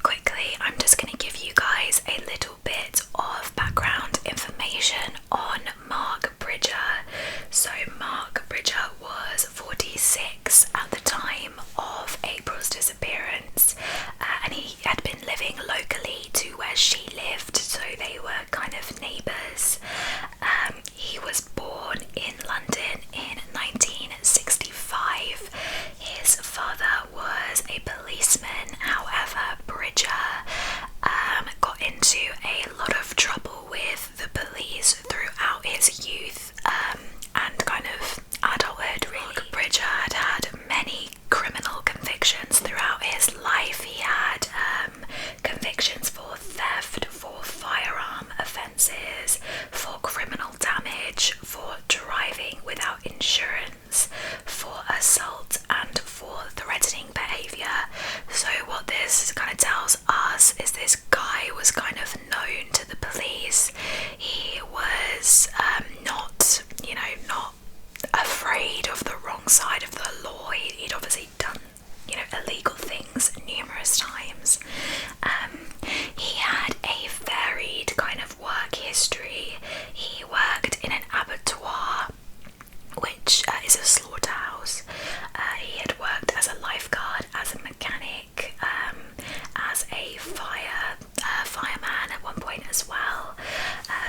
quickly, I'm just going to give you guys a little bit of background information on Mark Bridger. So Mark Bridger was 46 at the time of April's disappearance, and he had been living locally to where she lived, so they were kind of neighbours. He was born in London in 1965. His father was a policeman. However, Bridger got into a lot of trouble with the police throughout his youth and kind of adulthood, really. Bridger had many criminal convictions throughout his life. He had convictions for theft, for firearm offences, for criminal damage, for driving without insurance, for assault, and for threatening behaviour. So what this kind of tells us is this guy was kind of known to the police. He was not afraid of the wrong side of the law. He'd obviously done, illegal things numerous times. He had a varied kind of work history. He worked in an abattoir, which is a slaughterhouse. He had worked as a lifeguard, as a mechanic, as a fireman at one point as well.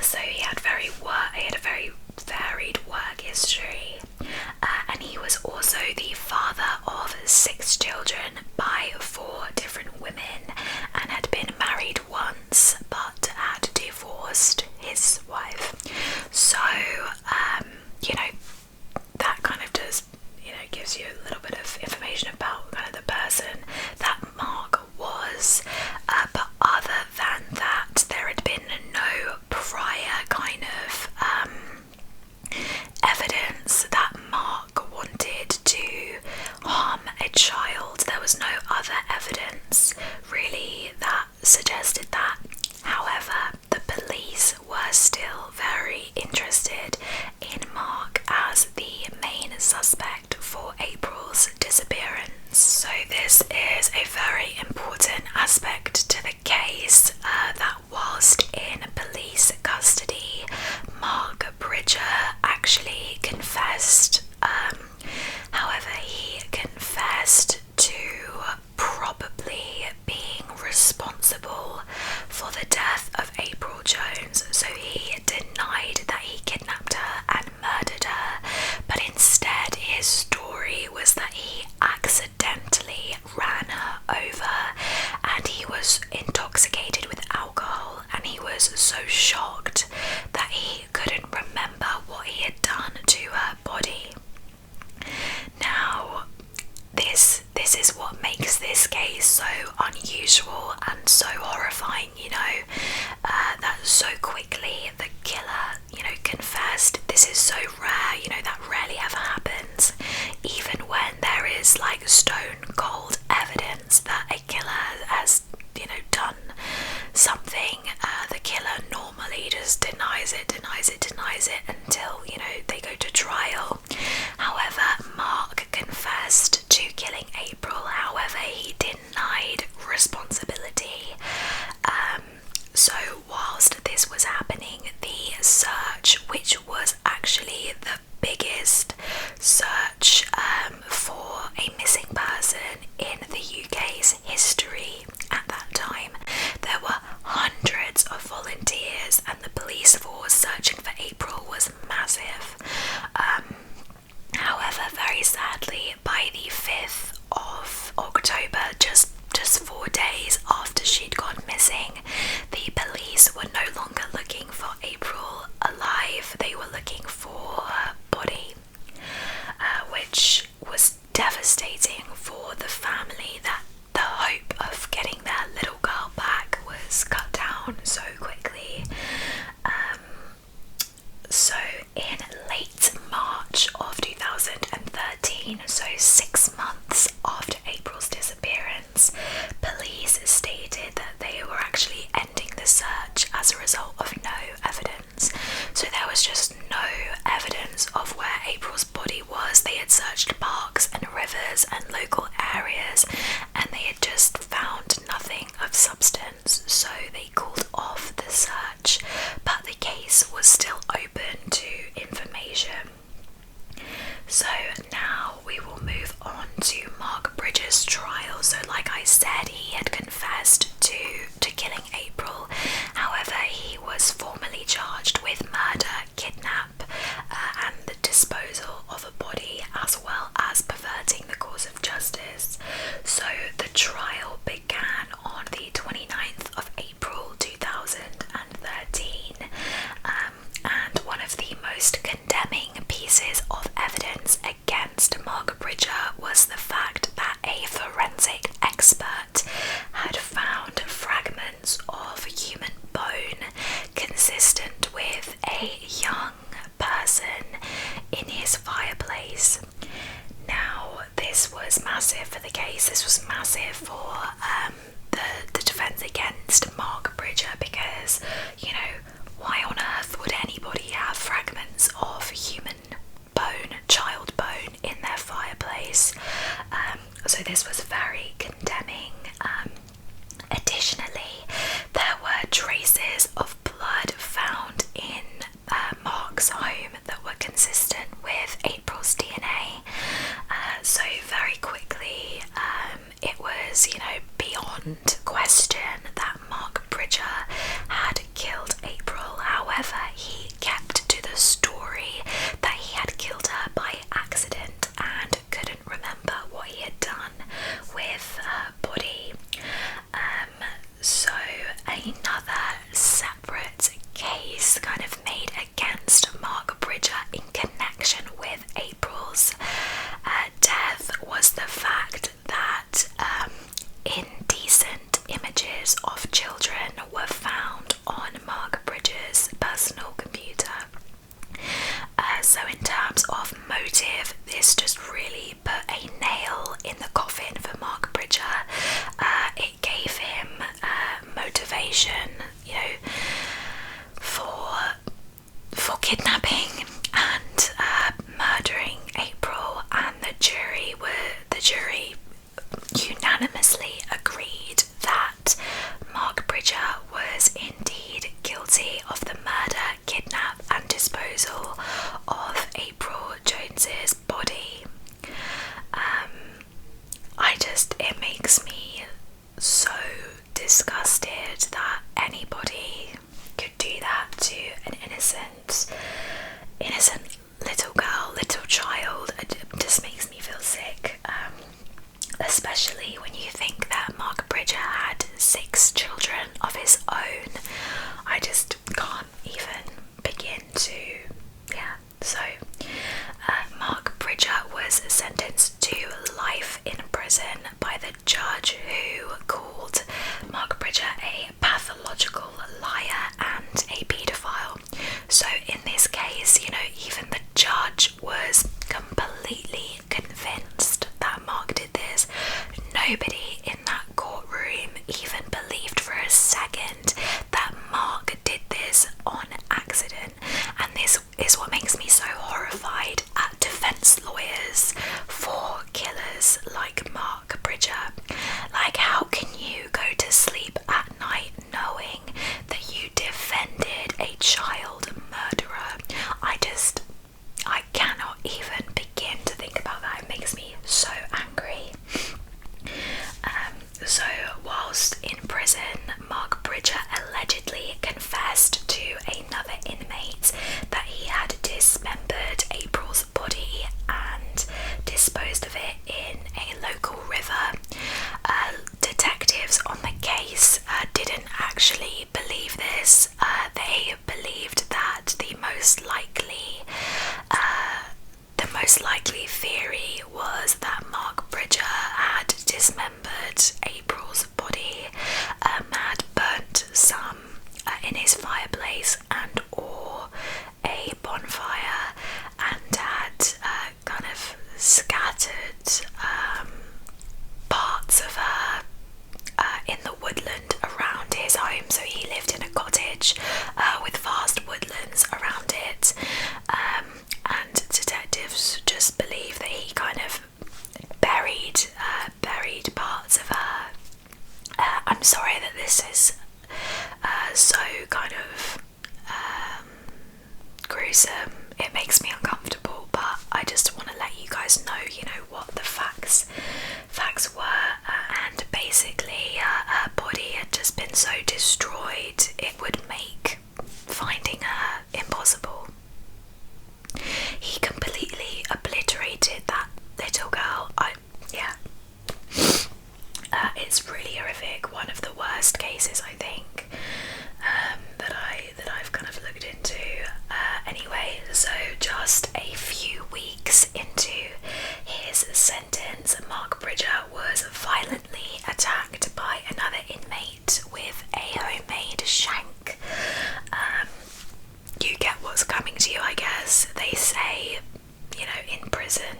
So he had a very varied work history. And he was also the father of 6 children by 4 different women, and had been married once but had divorced his wife. So that kind of just gives you a little bit of information about kind of the person that Mark was. But other than that, there had been no prior kind of evidence that Mark wanted to harm a child. There was no other evidence really that suggested that. However, the police were still very interested in Mark as the main suspect for April's disappearance. So this is a very important aspect to the case, that whilst in police custody, Mark Bridger actually confessed. However, he confessed to probably being responsible for the death of April Jones. So he denied that he kidnapped her and murdered her, but instead his story was that he accidentally ran her over, and he was intoxicated with alcohol, and he was so shocked that he couldn't remember what he had done to her body. Now, this is what makes this case so unusual and so horrifying, that so quickly the killer, confessed. This is so rare, that rarely ever happens, even when there is like stone cold evidence that a killer has, done something. The killer normally just denies it until, they go to trial. However, Mark confessed to killing April. However, he denied responsibility. So whilst this was happening, the search, which was actually the biggest search for a missing person in the UK's history at that time, there were hundreds of volunteers, and the police force searching for April was massive. However, very sadly, by the 5th of October, just 4 days after she'd gone missing, the police were no longer looking for April alive. They were looking for her body, which was devastating for the family, that the hope of getting their little girl back was cut down so quickly. So in late March of 2013, so 6 months after April's disappearance, police stated that they were actually ending the search as a result of no evidence. So there was just no evidence of where April's body was. They had searched parks and rivers and local areas, and they had just found nothing motivation, you know, for kidnapping and murdering April, and the jury unanimously agreed that Mark Bridger was indeed guilty of the murder, kidnap and disposal of April Jones's body. It makes me so disgusted that anybody could do that to an innocent little girl, little child. It just makes me feel sick, especially when you think that Mark Bridger had 6 children of his own. I just can't even begin to, so Mark Bridger was sentenced to life in prison by the judge, who called Mark Bridger a pathological liar and a paedophile. So in this case, you know, even the judge was completely convinced that Mark did this. Nobody in that courtroom even believed for a second that Mark did this on accident. And this is what makes me so horrified at defense lawyers for killers like Mark Bridger. Like, how can you go to sleep at night knowing that you defended a child murderer? I cannot even begin to think about that. It makes me so angry. So whilst in prison, Mark Bridger allegedly confessed to another inmate that he had dismembered April's body and disposed of it in a local river. Detectives on the case didn't actually believe this. They believed that the most likely theory was that Mark Bridger had dismembered April's body, had burnt some in his fireplace and or a bonfire, and had kind of scattered parts of her in the woodland around his home. So he lived in a cottage with vast woodlands around it, and detectives just believe that he kind of buried parts of her. I'm sorry that this is so kind of gruesome. It makes me uncomfortable, but I just want to let you guys know, you know, what the facts were. And basically, her body had just been so destroyed, it would make finding her impossible. He completely obliterated that little girl. It's really horrific. One of the worst cases, I think, that I've kind of looked into. Anyway, so just a few weeks into his sentence, Mark Bridger was violently attacked by another inmate with a homemade shank. You get what's coming to you, I guess. They say, you know, in prison,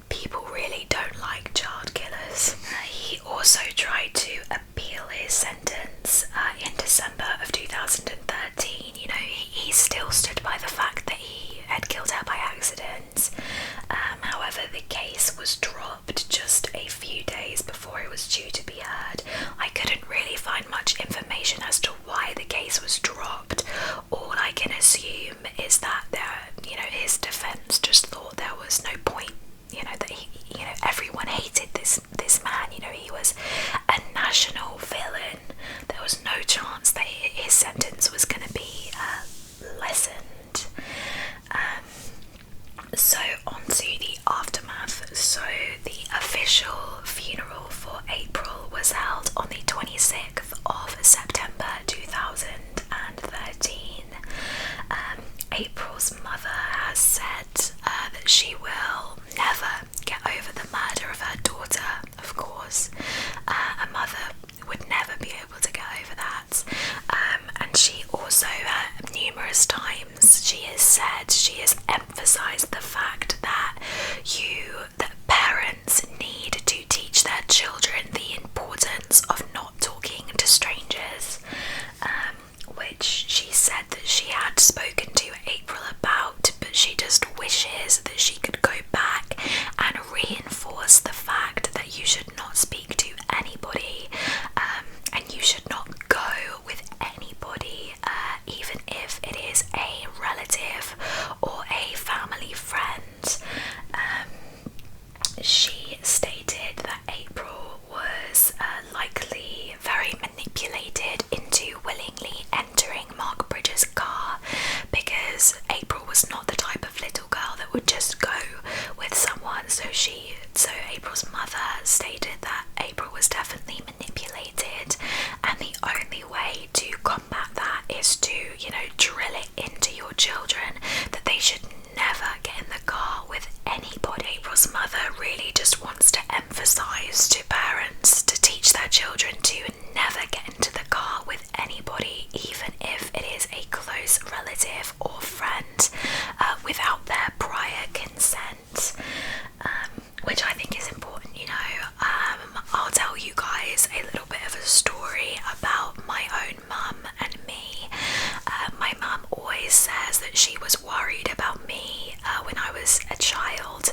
people really don't like child killers. He also tried to appeal his sentence in December of 2013. You know, he still stood by the fact that he had killed her by accident. However, the case was dropped just a few days before it was due to be heard. I couldn't really find much information as to why the case was dropped. All I can assume is that his defense just thought there was no point. You know, that everyone hated this man. You know, he was a national villain. There was no chance that his sentence was going to be lessened. So on to the aftermath. So the official funeral for April drill it into your children that they should never get in the car with anybody. April's mother really just wants to emphasize to parents to teach their children to never get into the car with anybody, even if it is a close relative or friend, without their prior consent, which I think is important. I'll tell you guys a little bit of a story about my own mum and me. My mum always says that she was worried about me when I was a child,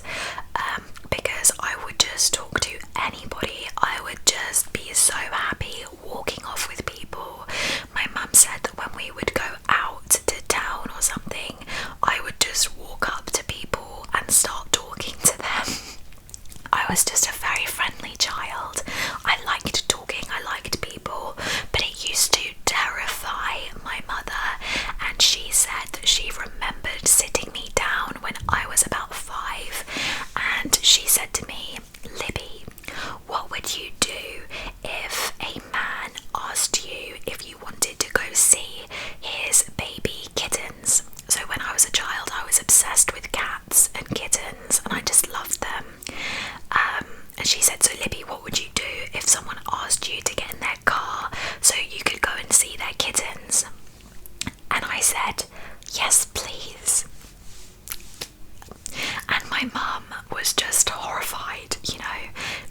because I would just talk to anybody. I would just be so happy walking off with people. My mum said that when we would go out to town or something, I would just walk up to people and start talking to them. I was just a very friendly child. I liked talking, I liked people, but it used to terrify my mother, and she said that she remembered sitting me down when I was about 5, and she said to me, "Libby, what would you do if a man asked you if you wanted to go see his baby kittens?" So when I was a child, I was obsessed with cats and kittens, and I just loved them. And she said, "So Libby, what would you do if someone asked you to get in their car so you could go and see their kittens?" And I said, "Yes, please." And my mum was just horrified,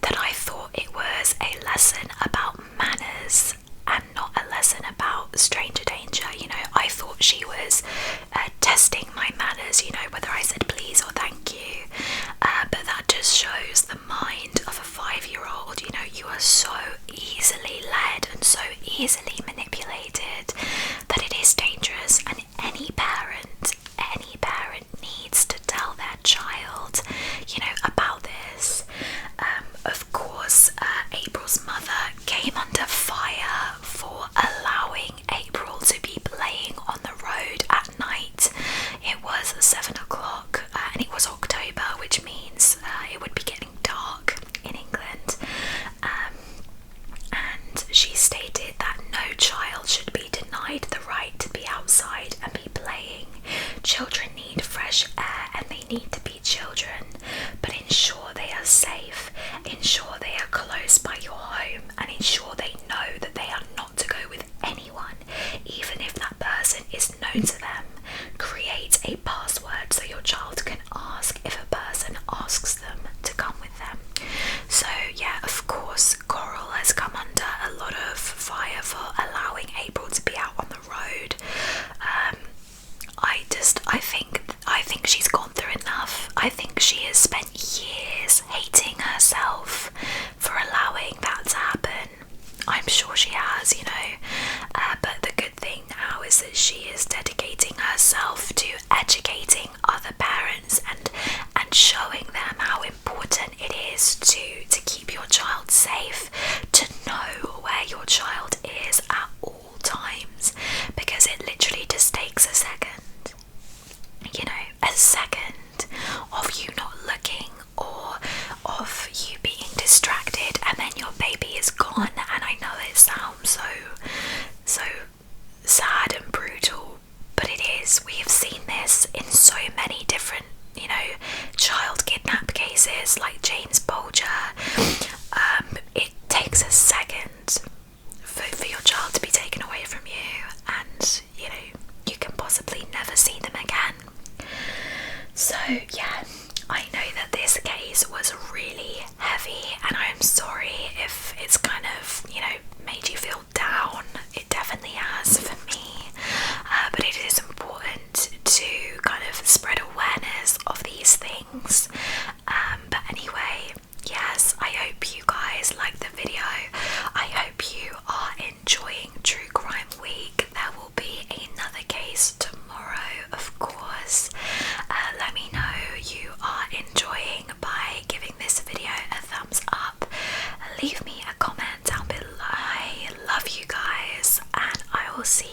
that I thought it was a lesson about manners and not a lesson about stranger danger. I thought she was testing my manners, whether I said please or thank you. But that just shows the mind of a 5-year-old. You are so easily led and so easily manipulated that it is dangerous, and any parent needs to tell their child, about this. Of course, April's mother came under fire for allowing April to be playing on the road at night. It was 7 o'clock, and it was October, which means it would be getting dark in England. And she stated that no child should be denied the right to be outside and be playing. Children need fresh air and they need to be children, but ensure they are safe, ensure they are close by your home, and ensure they know that they are not to go with anyone, even if that person is known to them. Create a password so your child can ask if a person asks them to come with them. So yeah, of course, Coral has come under a lot of fire for allowing April to be out on the road. I think she's gone through enough. I think she has spent years hating herself for allowing that to happen. I'm sure she has, but the good thing now is that she is dedicating herself to educating other parents and showing them how important it is to keep your child safe, to know where your child is at all times, because it literally just takes a second. A second of you not looking or of you being distracted, and then your baby is gone. And I know it sounds so sad and brutal, but it is. We have seen this in so many different, child kidnap cases like James Bulger. It takes a second for your child to be taken away from you, and you can possibly never see them again. So yeah, I know that this case was really heavy, and I'm sorry if it's kind of, made you feel down. It definitely has for me, but it is important to kind of spread awareness of these things. But anyway, yes, I hope you guys liked the video. I hope you are enjoying True Crime Week. There will be another case tomorrow, of course. Let me know you are enjoying by giving this video a thumbs up. Leave me a comment down below. I love you guys, and I will see